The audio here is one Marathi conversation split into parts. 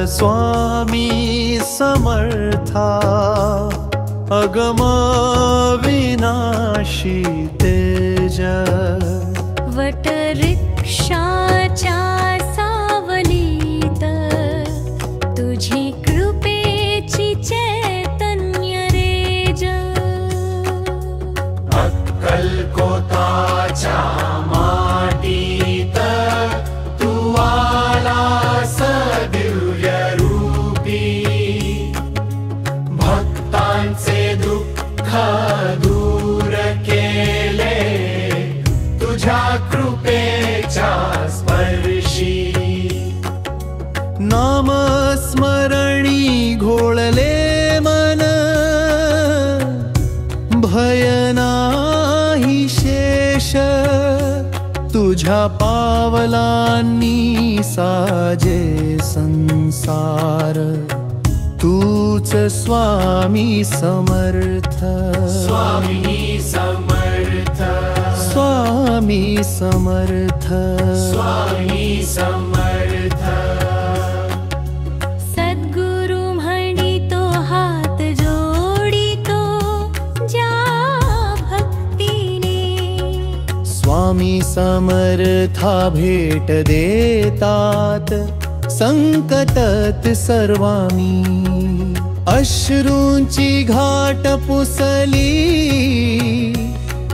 स्वामी समर्था अगम विनाशी तेज वटवृक्षाच्या सावलीत तुझी कृपेची चैतन्य रेज अक्कलकोटाच्या मातीत तू आलास दिव्य रूपी भक्तांचे दुःख दूर केले तुझ्या कृपेच्या स्पर्शी नाम स्मरणी घोळले मन भय नाही शेष तुझ्या पावलांनी साजे संसार तूच स्वामी समर्थ स्वामी समर्थ स्वामी समर्थ स्वामी समर्थ सद्गुरु म्हणितो हात जोडितो ज्या भक्तीने स्वामी समर्था भेट देतात संकटात सर्वांनी अश्रूंची घाट पुसली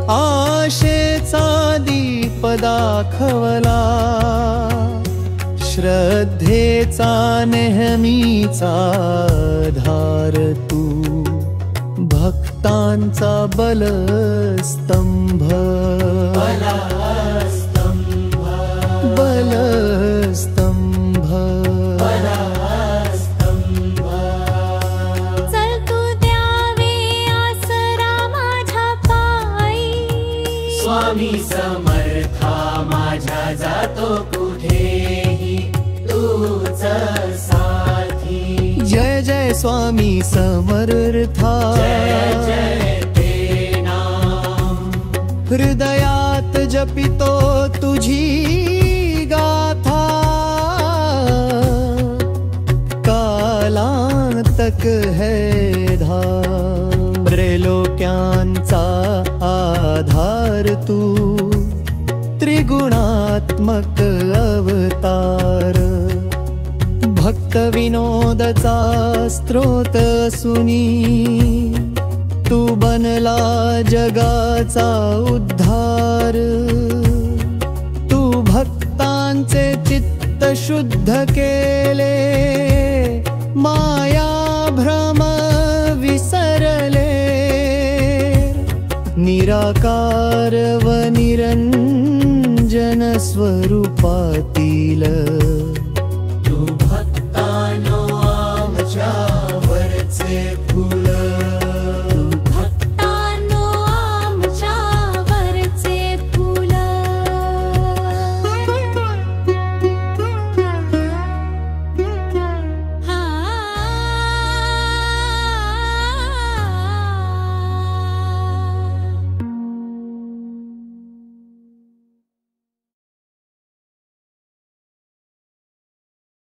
आशेचा दीप दाखवला श्रद्धेचा नेहमीचा आधार तू भक्तांचा बलस्तंभ बलस्तंभ चल तू द्यावे आसरा माझ्या पायी स्वामी समर्था माझ्या जातो कुठेही तूच साथी जय जय स्वामी समर्था जय जय ते नाम हृदयात जपितो तुझी गाथा कालांतक है धाम त्रैलोक्यांचा आधार तू त्रिगुणात्मक अवतार भक्त विनोदचा स्त्रोत सुनी तू बनला जगाचा उद्धार तू भक्तांचे चित्त शुद्ध केले माया भ्रम विसरले निराकार व निरंजन स्वरूपातील तू भक्तानो आमच्या